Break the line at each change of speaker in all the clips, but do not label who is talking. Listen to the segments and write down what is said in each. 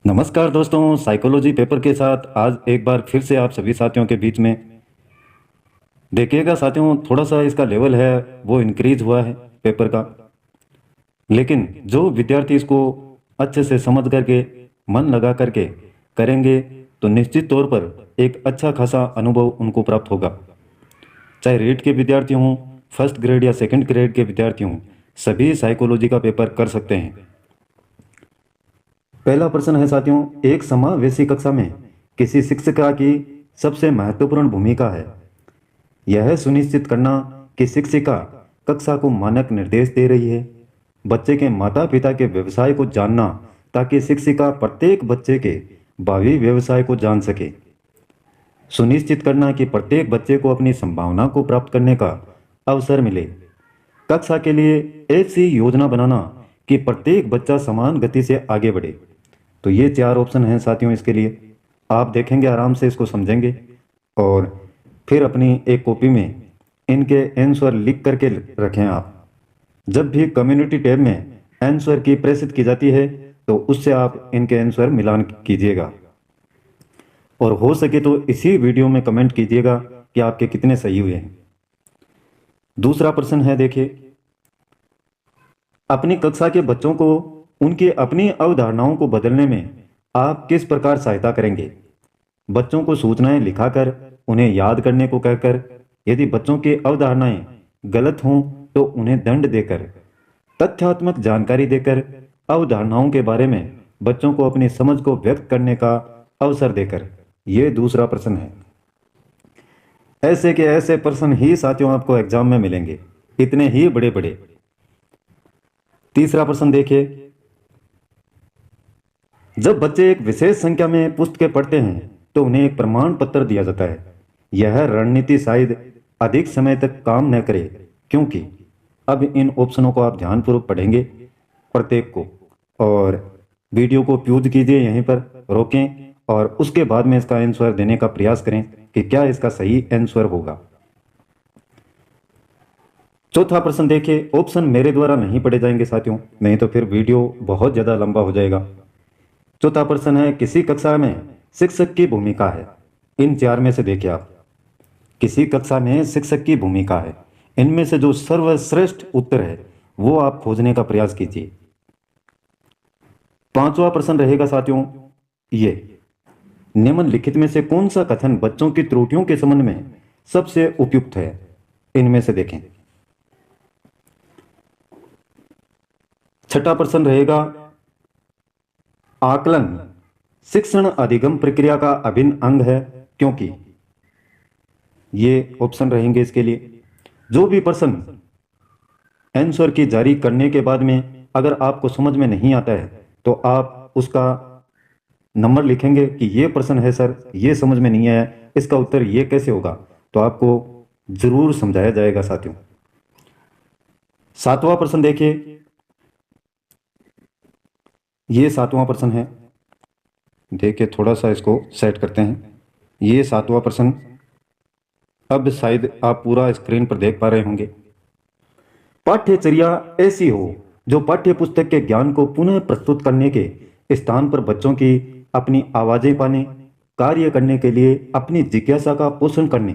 नमस्कार दोस्तों, psychology paper के साथ आज एक बार फिर से आप सभी साथियों के बीच में देखिएगा। साथियों, थोड़ा सा इसका लेवल है वो इंक्रीज हुआ है पेपर का, लेकिन जो विद्यार्थी इसको अच्छे से समझ करके मन लगा करके करेंगे तो निश्चित तौर पर एक अच्छा खासा अनुभव उनको प्राप्त होगा। चाहे रीट के विद्यार्थी हों, फर्स्ट ग्रेड या सेकंड ग्रेड के विद्यार्थी हों, सभी साइकोलॉजी का पेपर कर सकते हैं। पहला प्रश्न है साथियों, एक समावेशी कक्षा में किसी शिक्षिका की सबसे महत्वपूर्ण भूमिका है। यह सुनिश्चित करना कि शिक्षिका कक्षा को मानक निर्देश दे रही है। बच्चे के माता पिता के व्यवसाय को जानना ताकि शिक्षिका प्रत्येक बच्चे के भावी व्यवसाय को जान सके। सुनिश्चित करना कि प्रत्येक बच्चे को अपनी संभावना को प्राप्त करने का अवसर मिले। कक्षा के लिए ऐसी योजना बनाना कि प्रत्येक बच्चा समान गति से आगे बढ़े। तो ये 4 ऑप्शन हैं साथियों। इसके लिए आप देखेंगे, आराम से इसको समझेंगे और फिर अपनी एक कॉपी में इनके आंसर लिख करके रखें। आप जब भी कम्युनिटी टैब में आंसर की प्रेषित की जाती है तो उससे आप इनके आंसर मिलान कीजिएगा और हो सके तो इसी वीडियो में कमेंट कीजिएगा कि आपके कितने सही हुए हैं। दूसरा प्रश्न है, देखिए, अपनी कक्षा के बच्चों को उनकी अपनी अवधारणाओं को बदलने में आप किस प्रकार सहायता करेंगे। बच्चों को सूचनाएं लिखाकर उन्हें याद करने को कहकर, यदि बच्चों की अवधारणाएं गलत हों तो उन्हें दंड देकर, तथ्यात्मक जानकारी देकर, अवधारणाओं के बारे में बच्चों को अपनी समझ को व्यक्त करने का अवसर देकर। यह दूसरा प्रश्न है। ऐसे के ऐसे प्रश्न ही साथियों आपको एग्जाम में मिलेंगे, इतने ही बड़े बड़े। तीसरा प्रश्न देखिए, जब बच्चे एक विशेष संख्या में पुस्तकें पढ़ते हैं तो उन्हें एक प्रमाण पत्र दिया जाता है। यह रणनीति शायद अधिक समय तक काम न करे, क्योंकि अब इन ऑप्शनों को आप ध्यानपूर्वक पढ़ेंगे प्रत्येक को, और वीडियो को प्यूज कीजिए, यहीं पर रोकें और उसके बाद में इसका आंसर देने का प्रयास करें कि क्या इसका सही आंसर होगा। चौथा प्रश्न देखिए, ऑप्शन मेरे द्वारा नहीं पढ़े जाएंगे साथियों, नहीं तो फिर वीडियो बहुत ज्यादा लंबा हो जाएगा। चौथा प्रश्न है, किसी कक्षा में शिक्षक की भूमिका है। इन 4 में से देखिए आप, किसी कक्षा में शिक्षक की भूमिका है, इनमें से जो सर्वश्रेष्ठ उत्तर है वो आप खोजने का प्रयास कीजिए। पांचवा प्रश्न रहेगा साथियों, ये निम्नलिखित में से कौन सा कथन बच्चों की त्रुटियों के संबंध में सबसे उपयुक्त है। इनमें से देखें। छठा प्रश्न रहेगा, आकलन शिक्षण अधिगम प्रक्रिया का अभिन्न अंग है, क्योंकि। ये ऑप्शन रहेंगे इसके लिए। जो भी प्रश्न आंसर की जारी करने के बाद में अगर आपको समझ में नहीं आता है तो आप उसका नंबर लिखेंगे कि ये प्रश्न है सर, ये समझ में नहीं आया, इसका उत्तर ये कैसे होगा, तो आपको जरूर समझाया जाएगा साथियों। सातवां प्रश्न देखिए, ये सातवां प्रश्न है। देखिए, थोड़ा सा इसको सेट करते हैं। ये सातवां प्रश्न, अब शायद आप पूरा स्क्रीन पर देख पा रहे होंगे। पाठ्यचर्या ऐसी हो जो पाठ्य पुस्तक के ज्ञान को पुनः प्रस्तुत करने के स्थान पर बच्चों की अपनी आवाजें पाने, कार्य करने के लिए अपनी जिज्ञासा का पोषण करने,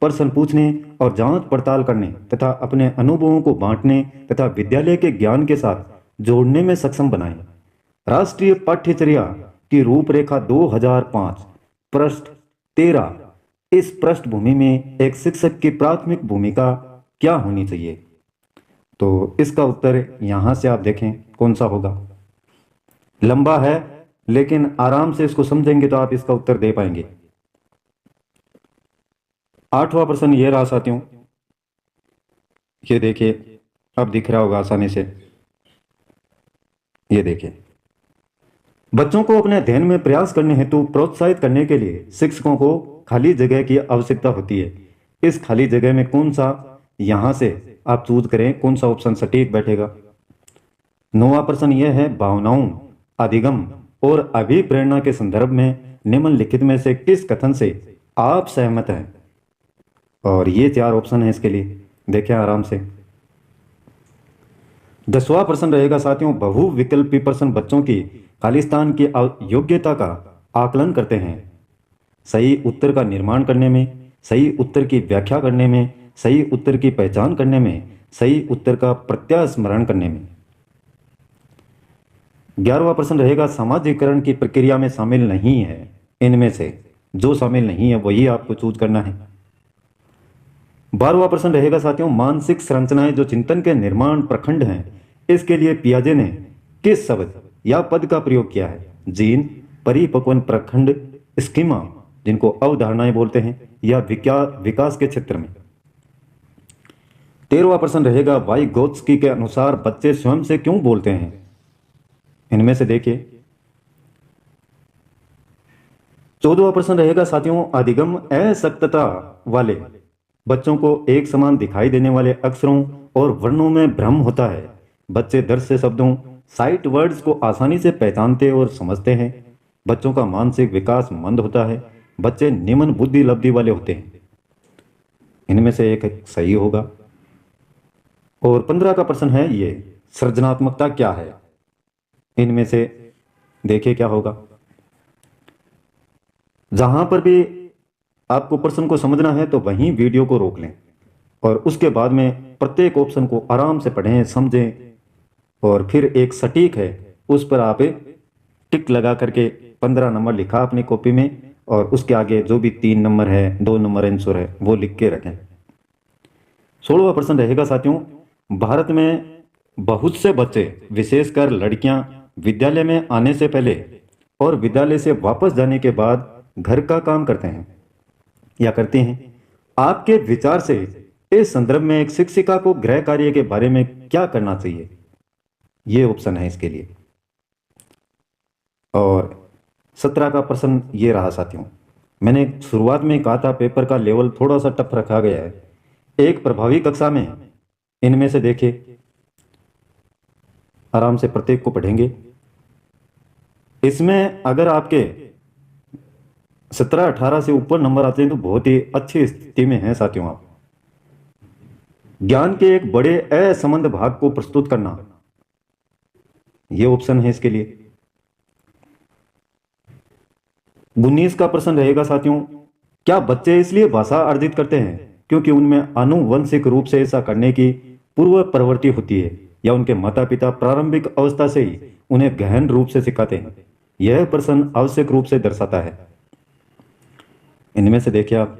प्रश्न पूछने और जांच पड़ताल करने तथा अपने अनुभवों को बांटने तथा विद्यालय के ज्ञान के साथ जोड़ने में सक्षम बनाएं। राष्ट्रीय पाठ्यचर्या की रूपरेखा 2005 पृष्ठ 13। इस पृष्ठभूमि में एक शिक्षक की प्राथमिक भूमिका क्या होनी चाहिए। तो इसका उत्तर यहां से आप देखें कौन सा होगा। लंबा है लेकिन आराम से इसको समझेंगे तो आप इसका उत्तर दे पाएंगे। आठवां प्रश्न ये रहा साथियों, ये देखिए, अब दिख रहा होगा आसानी से। ये देखिए, बच्चों को अपने अध्ययन में प्रयास करने हेतु प्रोत्साहित करने के लिए शिक्षकों को खाली जगह की आवश्यकता होती है। इस खाली जगह में कौन सा, यहां से आप चूज करें कौन सा ऑप्शन सटीक बैठेगा। 9वां प्रश्न यह है, भावनाओं, अधिगम और अभिप्रेरणा के संदर्भ में निम्नलिखित में से किस कथन से आप सहमत हैं। और ये 4 ऑप्शन है इसके लिए, देखें आराम से। 10वां प्रश्न रहेगा साथियों, बहुविकल्पी प्रश्न बच्चों की खालिस्तान की योग्यता का आकलन करते हैं। सही उत्तर का निर्माण करने में, सही उत्तर की व्याख्या करने में, सही उत्तर की पहचान करने में, सही उत्तर का प्रत्यास्मरण करने में। 11वां प्रश्न रहेगा सामाजिकरण की प्रक्रिया में शामिल नहीं है। इनमें से जो शामिल नहीं है वही आपको चूज करना है। 12वां प्रश्न रहेगा साथियों मानसिक संरचनाएं जो चिंतन के निर्माण प्रखंड हैं, इसके लिए पियाजे ने किस शब्द या पद का प्रयोग किया है? जीन, परिपक्वन प्रखंड, स्कीमा जिनको अवधारणाएं बोलते हैं, या विकास के क्षेत्र में। 13वां प्रश्न रहेगा वाइगोत्स्की के अनुसार बच्चे स्वयं से क्यों बोलते हैं? इनमें से देखिए। 14वां प्रश्न रहेगा साथियों अधिगम असक्तता वाले बच्चों को एक समान दिखाई देने वाले अक्षरों और वर्णों में भ्रम होता है। बच्चे दर्श से शब्दों, साइट वर्ड्स को आसानी से पहचानते और समझते हैं। बच्चों का मानसिक विकास मंद होता है। बच्चे निम्न बुद्धि लब्धि वाले होते हैं। इनमें से एक सही होगा। और 15 का प्रश्न है ये सृजनात्मकता क्या है? इनमें से देखिए क्या होगा। जहां पर भी आपको प्रश्न को समझना है तो वहीं वीडियो को रोक लें और उसके बाद में प्रत्येक ऑप्शन को आराम से पढ़ें, समझें, और फिर एक सटीक है उस पर आप टिक लगा करके 15 नंबर लिखा अपनी कॉपी में, और उसके आगे जो भी 3 नंबर है, 2 नंबर आंसर है, वो लिख के रखें। 16वां प्रश्न रहेगा साथियों भारत में बहुत से बच्चे विशेषकर लड़कियां विद्यालय में आने से पहले और विद्यालय से वापस जाने के बाद घर का काम करते हैं या करती हैं। आपके विचार से इस संदर्भ में एक शिक्षिका को गृह कार्य के बारे में क्या करना चाहिए? ये ऑप्शन है इसके लिए। और 17 का प्रश्न ये रहा साथियों। मैंने शुरुआत में कहा था पेपर का लेवल थोड़ा सा टफ रखा गया है। एक प्रभावी कक्षा में इनमें से देखिए, आराम से प्रत्येक को पढ़ेंगे। इसमें अगर आपके 17-18 से ऊपर नंबर आते हैं तो बहुत ही अच्छी स्थिति में हैं साथियों आप। ज्ञान के एक बड़े असंबद्ध भाग को प्रस्तुत करना, यह ऑप्शन है इसके लिए। 19 का प्रश्न रहेगा साथियों क्या बच्चे इसलिए भाषा अर्जित करते हैं क्योंकि उनमें आनुवंशिक रूप से ऐसा करने की पूर्व प्रवृत्ति होती है, या उनके माता पिता प्रारंभिक अवस्था से ही उन्हें गहन रूप से सिखाते हैं? यह प्रश्न आवश्यक रूप से दर्शाता है। इनमें से देखिए आप।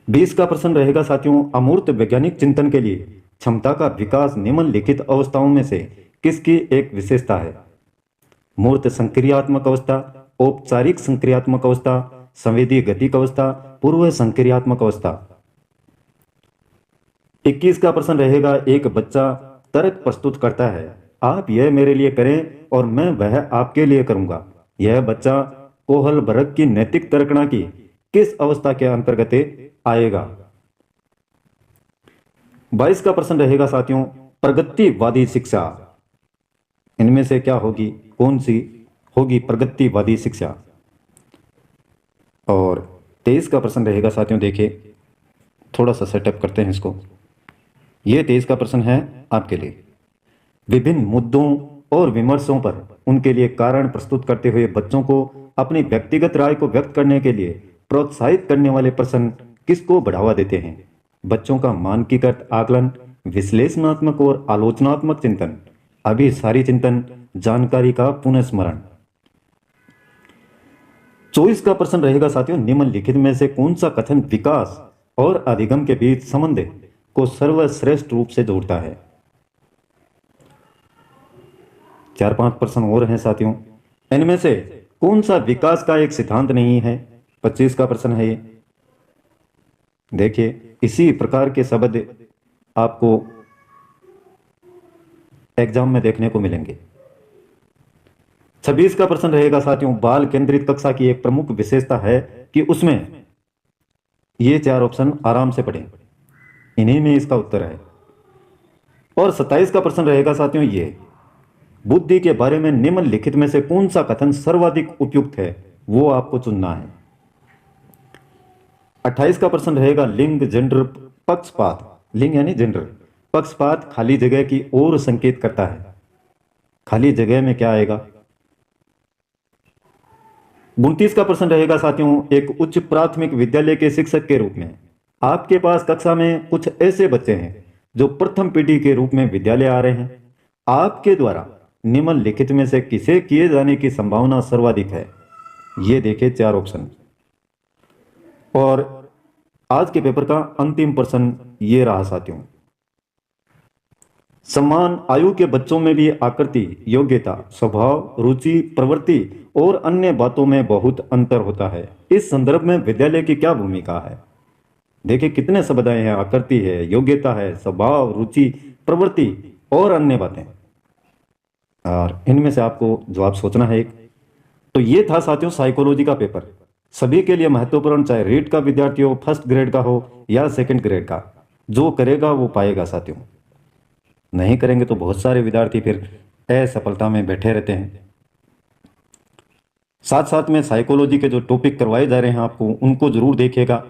20 का प्रश्न रहेगा साथियों अमूर्त वैज्ञानिक चिंतन के लिए क्षमता का विकास निम्नलिखित अवस्थाओं में से किसकी एक विशेषता है? मूर्त संक्रियात्मक अवस्था, औपचारिक संक्रियात्मक अवस्था, संवेदी गतिक अवस्था, पूर्व संक्रियात्मक अवस्था। 21 का प्रश्न रहेगा एक बच्चा तर्क प्रस्तुत करता है, आप यह मेरे लिए करें और मैं वह आपके लिए करूंगा। यह बच्चा कोहलबर्ग की नैतिक तर्कणा की किस अवस्था के अंतर्गत आएगा? 22 का प्रश्न रहेगा साथियों प्रगतिवादी शिक्षा। इनमें से क्या होगी, कौन सी होगी प्रगतिवादी शिक्षा? और 23 का प्रश्न रहेगा साथियों देखिए, थोड़ा सा सेटअप करते हैं इसको। यह 23 का प्रश्न है आपके लिए विभिन्न मुद्दों और विमर्शों पर उनके लिए कारण प्रस्तुत करते हुए बच्चों को अपनी व्यक्तिगत राय को व्यक्त करने के लिए प्रोत्साहित करने वाले प्रश्न किसको बढ़ावा देते हैं? बच्चों का मानकीकृत आकलन, विश्लेषणात्मक और आलोचनात्मक चिंतन, अभिसारी चिंतन, जानकारी का पुनर्स्मरण। 24 का प्रश्न रहेगा साथियों निम्नलिखित में से कौन सा कथन विकास और अधिगम के बीच संबंध को सर्वश्रेष्ठ रूप से जोड़ता है? 4-5 प्रश्न और हैं साथियों। इनमें से कौन सा विकास का एक सिद्धांत नहीं है? 25 का प्रश्न है ये। देखिए इसी प्रकार के शब्द आपको एग्जाम में देखने को मिलेंगे। 26 का प्रश्न रहेगा साथियों बाल केंद्रित कक्षा की एक प्रमुख विशेषता है कि उसमें ये 4 ऑप्शन आराम से पढ़ें, इन्हीं में इसका उत्तर है। और 27 का प्रश्न रहेगा साथियों ये बुद्धि के बारे में निम्नलिखित में से कौन सा कथन सर्वाधिक उपयुक्त है, वो आपको चुनना है। 28 का प्रश्न रहेगा लिंग जेंडर पक्षपात, लिंग यानी जेंडर, पक्षपात खाली जगह की ओर संकेत करता है। खाली जगह में क्या आएगा? 29 का प्रश्न रहेगा साथियों, एक उच्च प्राथमिक विद्यालय के शिक्षक के रूप में आपके पास कक्षा में कुछ ऐसे बच्चे हैं जो प्रथम पीढ़ी के रूप में विद्यालय आ रहे हैं। आपके द्वारा निम्नलिखित में से किसे किए जाने की संभावना सर्वाधिक है? ये देखिए 4 ऑप्शन। और आज के पेपर का अंतिम प्रश्न ये रहा साथियों, समान आयु के बच्चों में भी आकृति, योग्यता, स्वभाव, रुचि, प्रवृत्ति और अन्य बातों में बहुत अंतर होता है। इस संदर्भ में विद्यालय की क्या भूमिका है? देखिए कितने शब्द आए हैं, आकृति है, योग्यता है, स्वभाव, रुचि, प्रवृत्ति और अन्य बातें, और इनमें से आपको जवाब सोचना है एक। तो ये था साथियों साइकोलॉजी का पेपर, सभी के लिए महत्वपूर्ण, चाहे रीट का विद्यार्थी हो, फर्स्ट ग्रेड का हो या सेकंड ग्रेड का। जो करेगा वो पाएगा साथियों, नहीं करेंगे तो बहुत सारे विद्यार्थी फिर असफलता में बैठे रहते हैं। साथ साथ में साइकोलॉजी के जो टॉपिक करवाए जा रहे हैं आपको, उनको जरूर देखिएगा।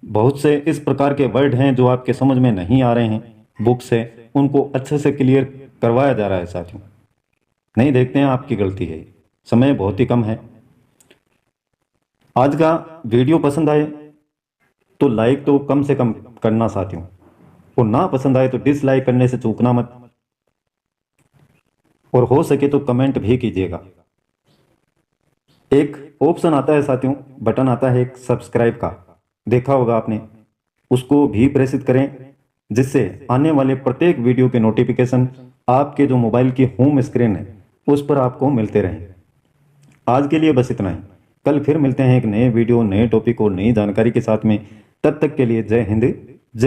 बहुत से इस प्रकार के वर्ड हैं जो आपके समझ में नहीं आ रहे हैं बुक से, उनको अच्छे से क्लियर करवाया जा रहा है साथियों। नहीं देखते हैं, आपकी गलती है, समय बहुत ही कम है। आज का वीडियो पसंद आए तो लाइक तो कम से कम करना साथियों, और ना पसंद आए तो डिसलाइक करने से चूकना मत, और हो सके तो कमेंट भी कीजिएगा। एक ऑप्शन आता है साथियों, बटन आता है एक सब्सक्राइब का, देखा होगा आपने, उसको भी प्रेसित करें, जिससे आने वाले प्रत्येक वीडियो के नोटिफिकेशन आपके जो मोबाइल की होम स्क्रीन है उस पर आपको मिलते रहें। आज के लिए बस इतना ही, कल फिर मिलते हैं एक नए वीडियो, नए टॉपिक और नई जानकारी के साथ में। तब तक के लिए जय हिंद,